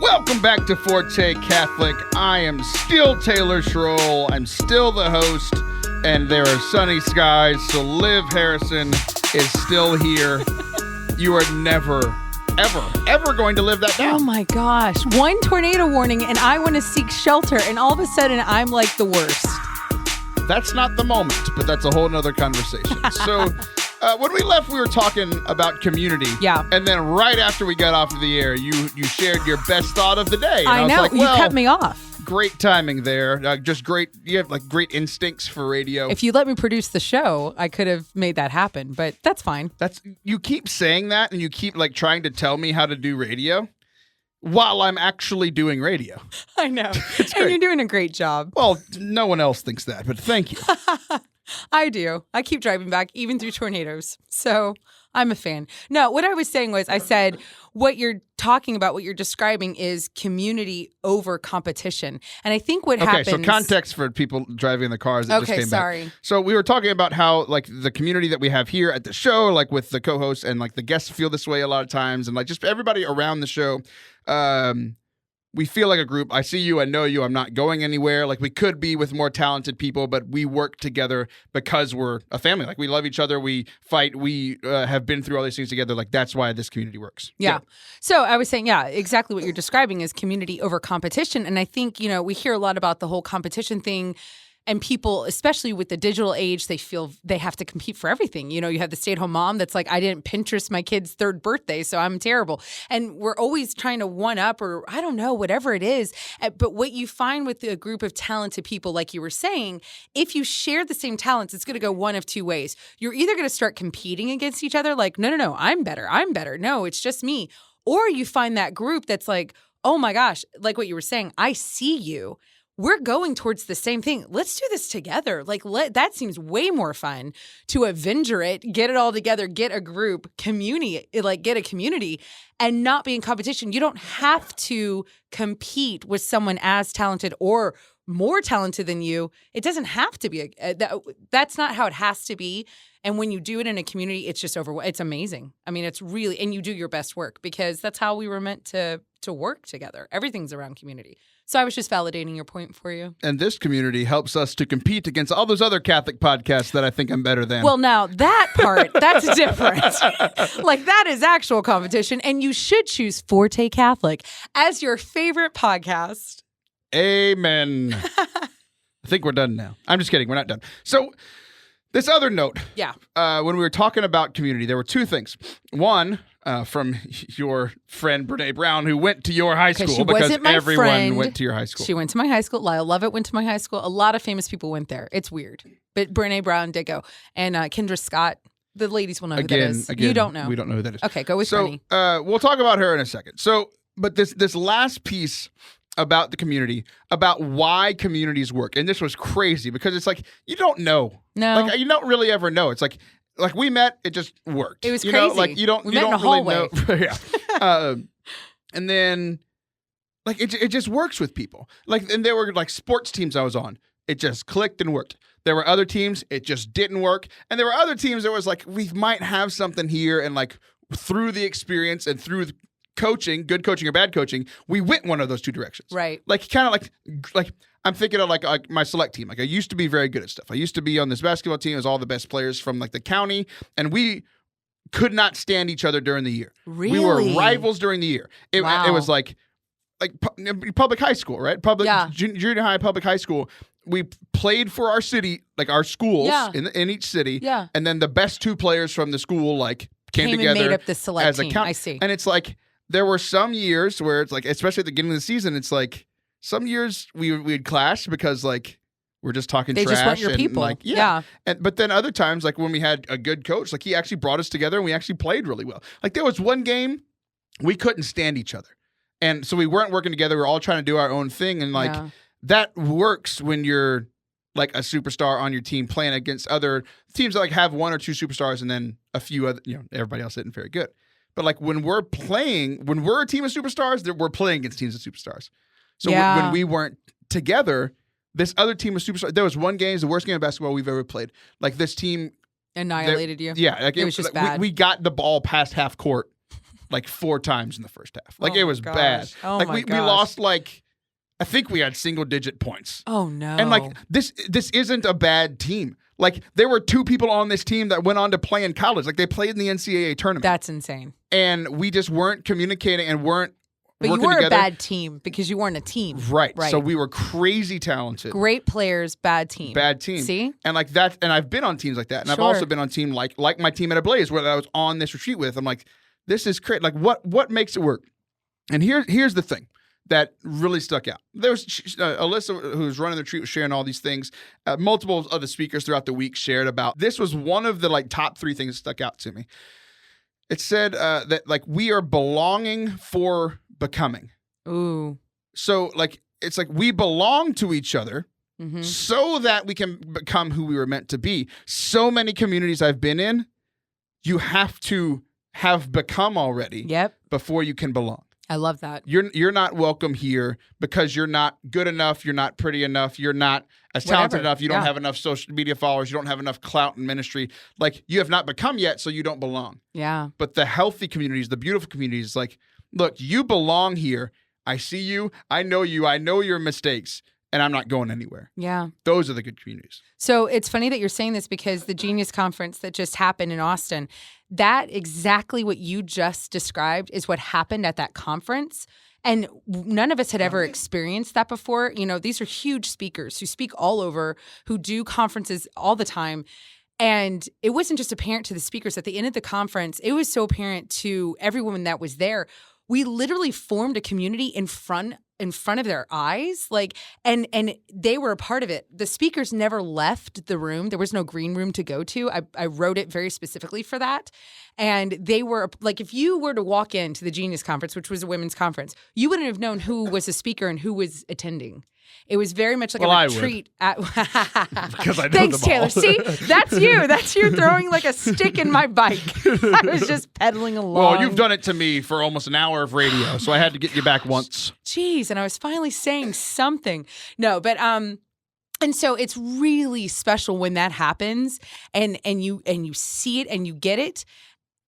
Welcome back to Forte Catholic. I am still Taylor Schroll. I'm still the host, and there are sunny skies, so Liv Harrison is still here. You are never, ever going to live that down. Oh my gosh. One tornado warning, and I want to seek shelter, and all of a sudden, I'm like the worst. That's not the moment, but that's a whole nother conversation. So when we left, we were talking about community. Yeah. And then right after we got off of the air, you shared your best thought of the day. And I know. was like, you cut me off. Great timing there. Just great. You have like great instincts for radio. If you let me produce the show, I could have made that happen, but that's fine. You keep saying that, and you keep like trying to tell me how to do radio while I'm actually doing radio. I know. And you're doing a great job. Well, no one else thinks that, but thank you. I do. I keep driving back, even through tornadoes. So I'm a fan. No, what I was saying was, I said, what you're talking about, what you're describing is community over competition. And I think what happens... Okay, so context for people driving in the cars that just came back. So we were talking about how, like, the community that we have here at the show, like with the co-hosts and like the guests feel this way a lot of times, and like just everybody around the show, we feel like a group. I see you, I know you, I'm not going anywhere. Like, we could be with more talented people, but we work together because we're a family. Like, we love each other, we fight, we have been through all these things together. Like, that's why this community works. Yeah. So I was saying, exactly what you're describing is community over competition. And I think, we hear a lot about the whole competition thing. And people, especially with the digital age, they feel they have to compete for everything. You have the stay-at-home mom that's like, I didn't Pinterest my kid's 3rd birthday, so I'm terrible. And we're always trying to one-up, or I don't know, whatever it is. But what you find with a group of talented people, like you were saying, if you share the same talents, it's going to go one of two ways. You're either going to start competing against each other, like, no, I'm better. No, it's just me. Or you find that group that's like, oh my gosh, like what you were saying, I see you. We're going towards the same thing. Let's do this together. Like, that seems way more fun to avenger it, get it all together, get a group, community, like get a community, and not be in competition. You don't have to compete with someone as talented or more talented than you. It doesn't have to be. That's not how it has to be. And when you do it in a community, it's just it's amazing. I mean, it's really, and you do your best work, because that's how we were meant to work together. Everything's around community. So I was just validating your point for you. And this community helps us to compete against all those other Catholic podcasts that I think I'm better than. Well, now that part, that's different. Like, that is actual competition. And you should choose Forte Catholic as your favorite podcast. Amen. I think we're done now. I'm just kidding. We're not done. So this other note. Yeah. When we were talking about community, there were two things. One, from your friend Brene Brown, who went to your high school, because everyone went to your high school. She went to my high school. Lyle Lovett went to my high school. A lot of famous people went there. It's weird. But Brene Brown did go. And Kendra Scott, the ladies will know who that is. You don't know. We don't know who that is. Okay, go with Brene. We'll talk about her in a second. So, but this last piece about the community, about why communities work, and this was crazy, because it's like, you don't know. No. Like, you don't really ever know. It's like we met, it just worked. It was crazy. crazy. Like, you don't met in a really hallway. know. Yeah. And then, like, it just works with people. Like, and there were like sports teams I was on. It just clicked and worked. There were other teams, it just didn't work. And there were other teams that was like, we might have something here, and like through the experience and through the coaching, good coaching or bad coaching, we went one of those two directions. Right. Like, kind of like I'm thinking of like my select team. Like, I used to be very good at stuff. I used to be on this basketball team. It was all the best players from like the county, and we could not stand each other during the year. Really? We were rivals during the year. It was like public high school, right? Junior high, public high school. We played for our city, like our schools in each city. Yeah. And then the best two players from the school like came together and made up the select as a team. count. I see. And it's like, there were some years where it's like, especially at the beginning of the season, it's like some years we'd clash because like we're just talking they trash. Just weren't your and people. Like, yeah. But then other times, like when we had a good coach, like he actually brought us together and we actually played really well. Like there was one game we couldn't stand each other. And so we weren't working together. We were all trying to do our own thing. And like that works when you're like a superstar on your team playing against other teams that like have one or two superstars and then a few other, everybody else isn't very good. But like when we're a team of superstars, we're playing against teams of superstars. So when we weren't together, this other team of superstars, there was one game, it's the worst game of basketball we've ever played. Like this team annihilated you. Yeah. Like it was just bad. We got the ball past half court like 4 times in the first half. Like it was bad. Oh like my we lost like, I think we had single-digit points. Oh no! And like this isn't a bad team. Like there were 2 people on this team that went on to play in college. Like they played in the NCAA tournament. That's insane. And we just weren't communicating and weren't. But working you were together. a bad team because you weren't a team. Right. So we were crazy talented. Great players, bad team. Bad team. See? And like that. And I've been on teams like that. And I've also been on team like my team at Ablaze where I was on this retreat with. I'm like, this is crazy. Like what makes it work? And here's the thing that really stuck out. There was Alyssa, who was running the retreat, was sharing all these things. Multiple of the speakers throughout the week shared about. This was one of the like top 3 things that stuck out to me. It said that like we are belonging for becoming. Ooh. So like it's like we belong to each other so that we can become who we were meant to be. So many communities I've been in, you have to have become already before you can belong. I love that. You're not welcome here because you're not good enough, you're not pretty enough, you're not as talented enough, you don't have enough social media followers, you don't have enough clout in ministry. Like you have not become yet, so you don't belong. Yeah. But the healthy communities, the beautiful communities, like, look, you belong here. I see you, I know your mistakes, and I'm not going anywhere. Yeah. Those are the good communities. So it's funny that you're saying this because the Genius Conference that just happened in Austin, that exactly what you just described is what happened at that conference. And none of us had ever experienced that before. These are huge speakers who speak all over, who do conferences all the time. And it wasn't just apparent to the speakers. At the end of the conference, it was so apparent to everyone that was there. We literally formed a community in front of their eyes, like, and they were a part of it. The speakers never left the room. There was no green room to go to. I wrote it very specifically for that. And they were like, if you were to walk into the Genius Conference, which was a women's conference, you wouldn't have known who was a speaker and who was attending. It was very much like a retreat. Because I know Thanks, them all. Taylor. See, that's you. That's you throwing like a stick in my bike. I was just pedaling along. Well, you've done it to me for almost an hour of radio, so I had to get you back once. Jeez, and I was finally saying something. No, but and so it's really special when that happens, and you see it and you get it.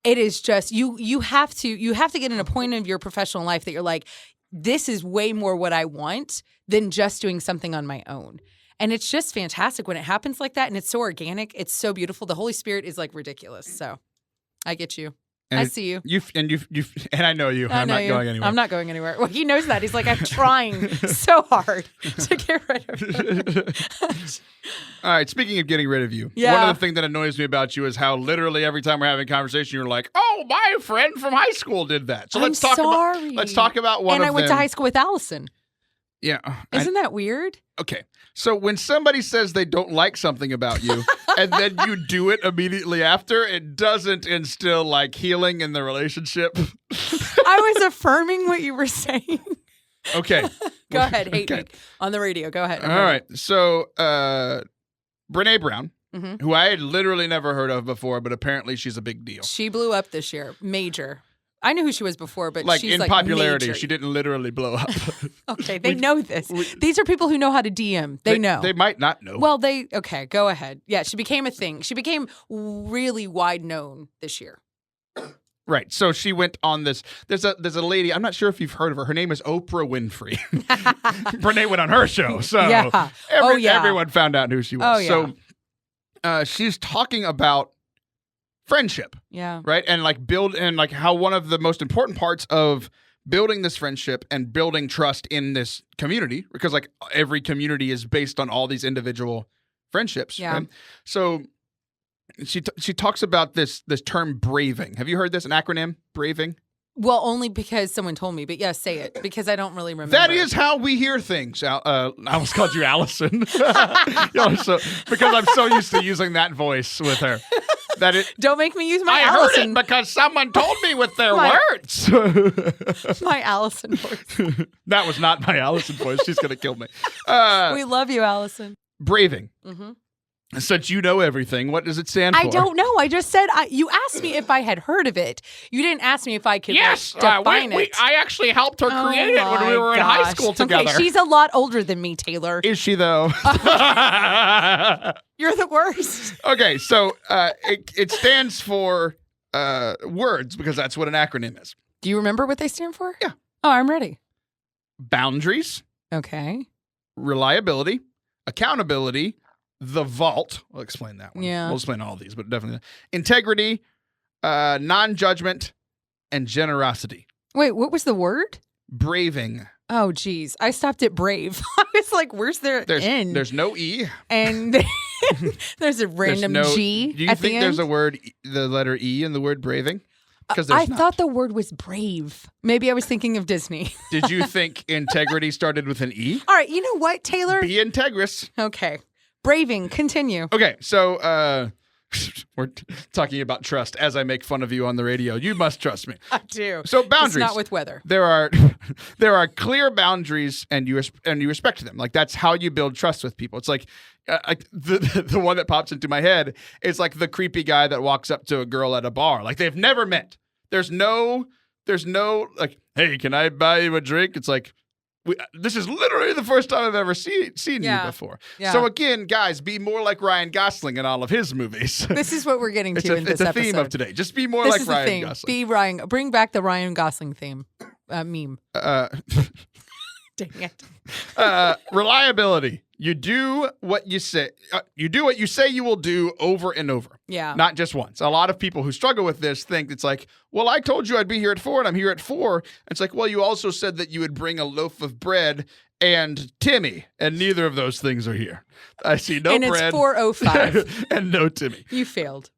It is just you have to get in a point of your professional life that you're like, this is way more what I want than just doing something on my own. And it's just fantastic when it happens like that. And it's so organic. It's so beautiful. The Holy Spirit is like ridiculous. So I get you. And I see you. And I know you. I'm not going anywhere. I'm not going anywhere. Well, he knows that. He's like, I'm trying so hard to get rid of you. All right. Speaking of getting rid of you, yeah. One of the things that annoys me about you is how literally every time we're having a conversation, you're like, "Oh, my friend from high school did that." So let's talk about one of them. And I went to high school with Allison. Yeah. Isn't that weird? Okay. So when somebody says they don't like something about you and then you do it immediately after, it doesn't instill like healing in the relationship. I was affirming what you were saying. Okay. Go ahead. Hate me on the radio. Go ahead. All right. So Brene Brown, who I had literally never heard of before, but apparently she's a big deal. She blew up this year. Major. I knew who she was before, but like she's in like popularity, major. she didn't literally blow up. Okay, they know this. These are people who know how to DM. They know. They might not know. Well, okay, go ahead. Yeah, she became a thing. She became really wide known this year. Right. So she went on this. There's a lady. I'm not sure if you've heard of her. Her name is Oprah Winfrey. Brene went on her show. So everyone found out who she was. Oh, yeah. So she's talking about friendship. Yeah. Right. And like how one of the most important parts of building this friendship and building trust in this community, because like every community is based on all these individual friendships. Yeah. Right? So she talks about this term braving. Have you heard this? An acronym, braving? Well, only because someone told me, but yes, say it because I don't really remember. That is how we hear things. I almost called you Allison. Because I'm so used to using that voice with her. Don't make me use my I Allison. heard it because someone told me with their words. My Allison voice. That was not my Allison voice. She's going to kill me. We love you, Allison. Braving. Mm-hmm. Since you know everything, what does it stand for? I don't know. I just said, you asked me if I had heard of it. You didn't ask me if I could define it. I actually helped her create it when we were in high school together. Okay, she's a lot older than me, Taylor. Is she, though? You're the worst. Okay, so it stands for words because that's what an acronym is. Do you remember what they stand for? Yeah. Oh, I'm ready. Boundaries. Okay. Reliability. Accountability. The vault. I'll explain that one. Yeah. We'll explain all these, but definitely. Integrity. Non-judgment. And generosity. Wait, what was the word? Braving. Oh, geez. I stopped at brave. I was like, where's their N? There's no E. And there's a random G Do you at the think end? there's a word, the letter E in the word braving? Because I thought the word was brave. Maybe I was thinking of Disney. Did you think integrity started with an E? All right, you know what, Taylor? Be integrous. Okay. Braving, continue. Okay, so we're talking about trust as I make fun of you on the radio. You must trust me. I do. So boundaries. It's not with weather. There are clear boundaries and you respect them. Like that's how you build trust with people. It's like the one that pops into my head is like the creepy guy that walks up to a girl at a bar. Like they've never met. There's no like, hey, can I buy you a drink? It's like, this is literally the first time I've ever seen you before. Yeah. So again, guys, be more like Ryan Gosling in all of his movies. This is what we're getting to in this episode. It's a theme of today. Just be more like Ryan Gosling. Bring back the Ryan Gosling theme meme. Dang it. Reliability. You do what you say. You do what you say you will do over and over. Yeah. Not just once. A lot of people who struggle with this think it's like, well, I told you I'd be here at 4 and I'm here at 4. It's like, well, you also said that you would bring a loaf of bread and Timmy, and neither of those things are here. I see no bread. And it's 4:05. and no Timmy. You failed.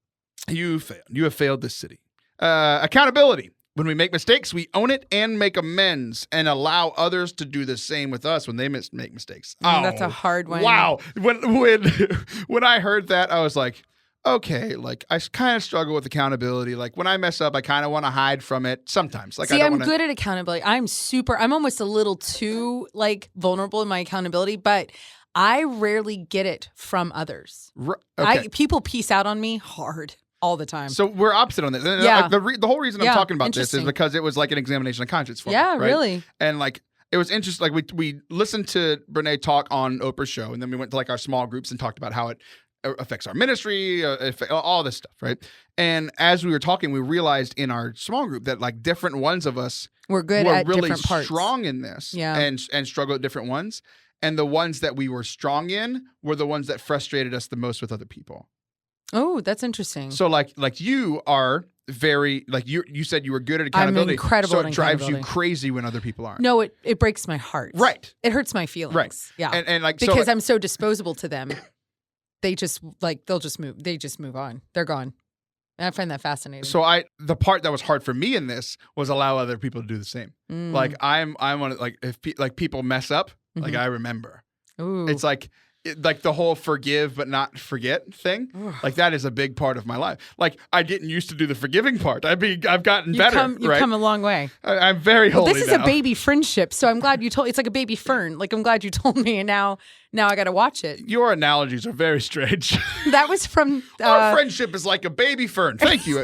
You failed. You have failed this city. Accountability. When we make mistakes, we own it and make amends and allow others to do the same with us when they make mistakes. That's a hard one. Wow. When I heard that, I was like, okay, like I kind of struggle with accountability. Like when I mess up, I kind of want to hide from it sometimes. Like I'm good at accountability. I'm almost a little too like vulnerable in my accountability, but I rarely get it from others. Okay. People peace out on me hard. All the time. So we're opposite on this. Yeah. Like the whole reason I'm talking about this is because it was like an examination of conscience for me. Yeah, right? really. And like it was interesting. Like we listened to Brene talk on Oprah's show, and then we went to like our small groups and talked about how it affects our ministry, all this stuff, right? And as we were talking, we realized in our small group that like different ones of us were at really different parts. Strong in this, and struggle at different ones. And the ones that we were strong in were the ones that frustrated us the most with other people. Oh, that's interesting. So like you are very like you said you were good at accountability. I'm incredible at accountability. So it drives you crazy when other people aren't. No, it breaks my heart. Right. It hurts my feelings. Right. Yeah. And like because I'm so disposable to them. They just they'll just move. They just move on. They're gone. And I find that fascinating. So the part that was hard for me in this was allow other people to do the same. Like I'm on like if people mess up, like I remember. Ooh. It's like the whole forgive but not forget thing. Like that is a big part of my life. Like I didn't used to do the forgiving part. I've gotten better. You've come a long way. I'm very holy. This is a baby friendship, so I'm glad you told. It's like a baby fern. Like I'm glad you told me, and now I got to watch it. Your analogies are very strange. That was from our friendship is like a baby fern. Thank you.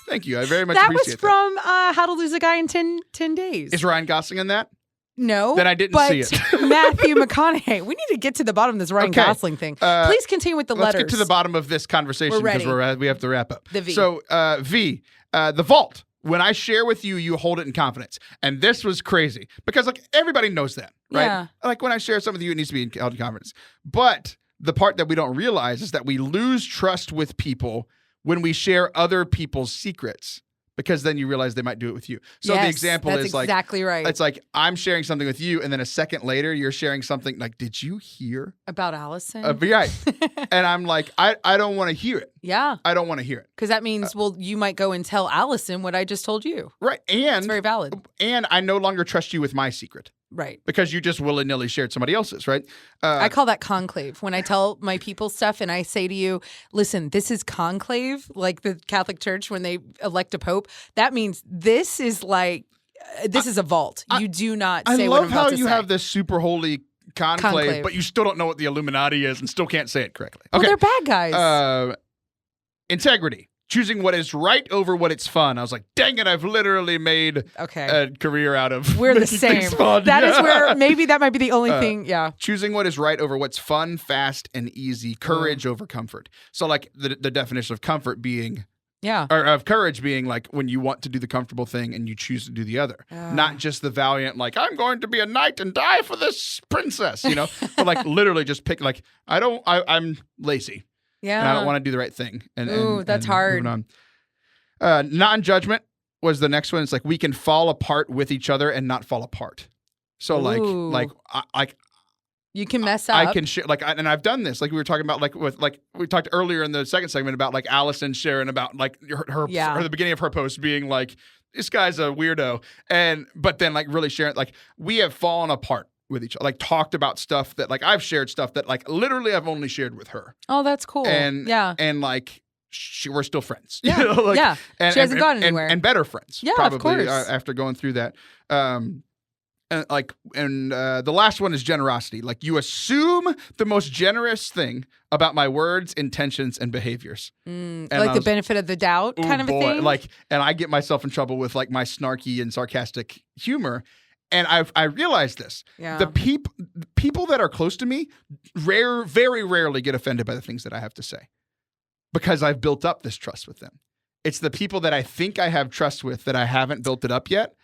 Thank you. I very much appreciate that. That was from How to Lose a Guy in 10 Days. Is Ryan Gosling in that? No. Then I didn't see it. Matthew McConaughey. We need to get to the bottom of this Ryan Gosling thing. Please continue with the letters. Let's get to the bottom of this conversation because we have to wrap up. The V. So V, the vault. When I share with you, you hold it in confidence. And this was crazy because like everybody knows that, right? Yeah. Like when I share something with you, it needs to be held in confidence. But the part that we don't realize is that we lose trust with people when we share other people's secrets. Because then you realize they might do it with you. So the example is like exactly right. It's like I'm sharing something with you, and then a second later you're sharing something like, "Did you hear about Allison?" Right. And I'm like, I don't want to hear it Yeah. I don't want to hear it. Because that means, well, you might go and tell Allison what I just told you. Right. And it's very valid. And I no longer trust you with my secret. Right. Because you just willy-nilly shared somebody else's, right? I call that conclave. When I tell my people stuff and I say to you, listen, this is conclave, like the Catholic Church when they elect a pope, that means this is like, this is a vault. You do not say what I'm about to say. I love how you have this super holy conclave, but you still don't know what the Illuminati is and still can't say it correctly. Okay. Well, they're bad guys. Integrity. Choosing what is right over what it's fun. I was like, dang it, I've literally made a career out of We're the same. That is where maybe that might be the only thing. Yeah. Choosing what is right over what's fun, fast, and easy. Courage over comfort. So like the definition of comfort being or of courage being like when you want to do the comfortable thing and you choose to do the other. Not just the valiant, like, I'm going to be a knight and die for this princess, you know? But like literally just pick like, I'm lazy. Yeah. And I don't want to do the right thing. That's hard. Non-judgment was the next one. It's like we can fall apart with each other and not fall apart. So like you can mess up. I can share and I've done this. Like we were talking about we talked earlier in the second segment about like Allison sharing about like her or the beginning of her post being like, this guy's a weirdo. But then like really sharing like we have fallen apart with each other, like talked about stuff that like I've shared stuff that like literally I've only shared with her. Oh, that's cool. And like we're still friends. Yeah, you know, like, she hasn't gone anywhere. And better friends. Yeah, probably, of course. After going through that. The last one is generosity. Like you assume the most generous thing about my words, intentions, and behaviors. Like the benefit of the doubt kind of a thing? Like, and I get myself in trouble with like my snarky and sarcastic humor. And I realized this. Yeah. The people that are close to me very rarely get offended by the things that I have to say because I've built up this trust with them. It's the people that I think I have trust with that I haven't built it up yet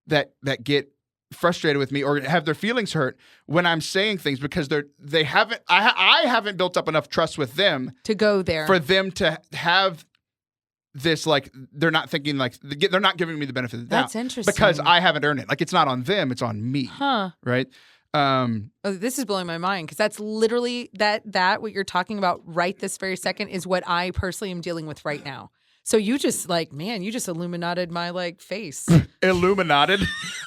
that get frustrated with me or have their feelings hurt when I'm saying things because I haven't built up enough trust with them to go there for them to have this, like, they're not thinking, like, they're not giving me the benefit of the doubt. That's interesting. Because I haven't earned it. Like, it's not on them, it's on me. Huh. Right? This is blowing my mind because that's literally that what you're talking about right this very second is what I personally am dealing with right now. So you just you just illuminated my face. Illuminated?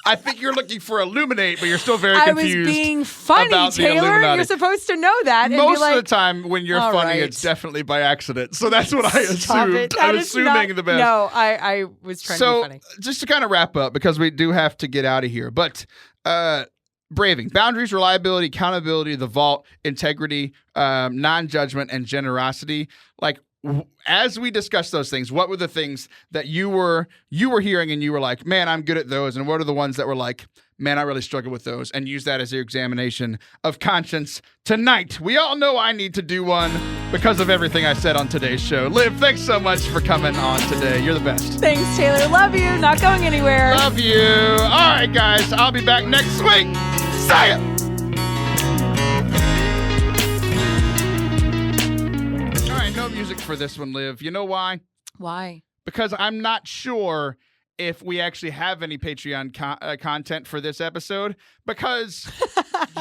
I think you're looking for illuminate, but you're still very confused. I was being funny, Taylor. You're supposed to know that. Most of the time when you're funny, it's definitely by accident. So that's what I assumed. I'm assuming the best. No, I was trying to be funny. So just to kind of wrap up, because we do have to get out of here, but braving boundaries, reliability, accountability, the vault, integrity, non-judgment, and generosity. Like, as we discussed those things, what were the things that you were hearing and you were like, man, I'm good at those? And what are the ones that were like, man, I really struggle with those? And use that as your examination of conscience tonight. We all know I need to do one because of everything I said on today's show. Liv, thanks so much for coming on today. You're the best. Thanks, Taylor. Love you. Not going anywhere. Love you. All right, guys. I'll be back next week. See ya. No music for this one, Liv. You know why? Why? Because I'm not sure if we actually have any Patreon content for this episode because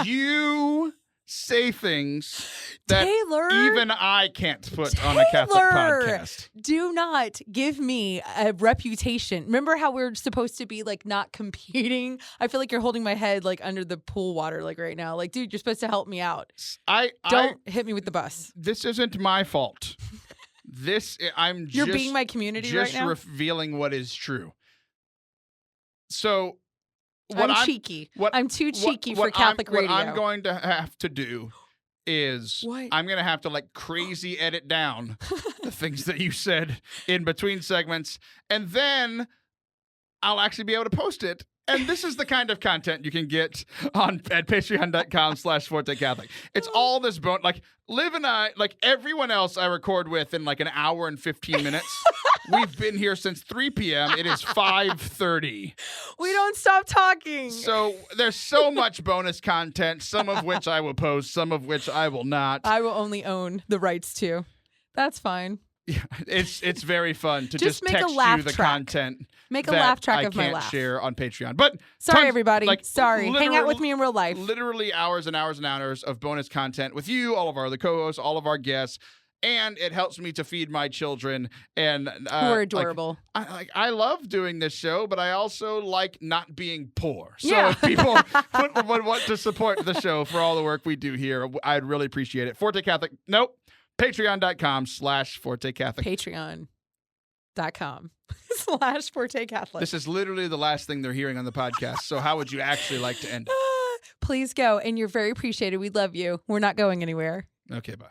you say things that Taylor, even I can't put on a Catholic podcast. Do not give me a reputation. Remember how we're supposed to be not competing? I feel like you're holding my head under the pool water right now. Dude, you're supposed to help me out. Don't hit me with the bus. This isn't my fault. You're being my community right now? Just revealing what is true. So I'm cheeky. I'm too cheeky for Catholic radio. What I'm going to have to do is I'm going to have to crazy edit down the things that you said in between segments, and then I'll actually be able to post it. And this is the kind of content you can get at patreon.com/Forte Catholic. It's all this bone. Liv and I, everyone else I record with in an hour and 15 minutes. We've been here since 3 p.m. It is 5:30. We don't stop talking. So there's so much bonus content, some of which I will post, some of which I will not. I will only own the rights to. That's fine. Yeah, it's very fun to just make text a laugh you the track. content. Make a laugh track of my laugh. I can't share on Patreon. But sorry, everybody. Sorry. Hang out with me in real life. Literally hours and hours and hours of bonus content with you, all of our other co-hosts, all of our guests. and it helps me to feed my children. And We're adorable. I love doing this show, but I also like not being poor. So Yeah. if people would want to support the show for all the work we do here, I'd really appreciate it. Forte Catholic. Nope. Patreon.com/Forte Catholic. Patreon.com/Forte Catholic. This is literally the last thing they're hearing on the podcast. So how would you actually like to end it? Please go. And you're very appreciated. We love you. We're not going anywhere. Okay, bye.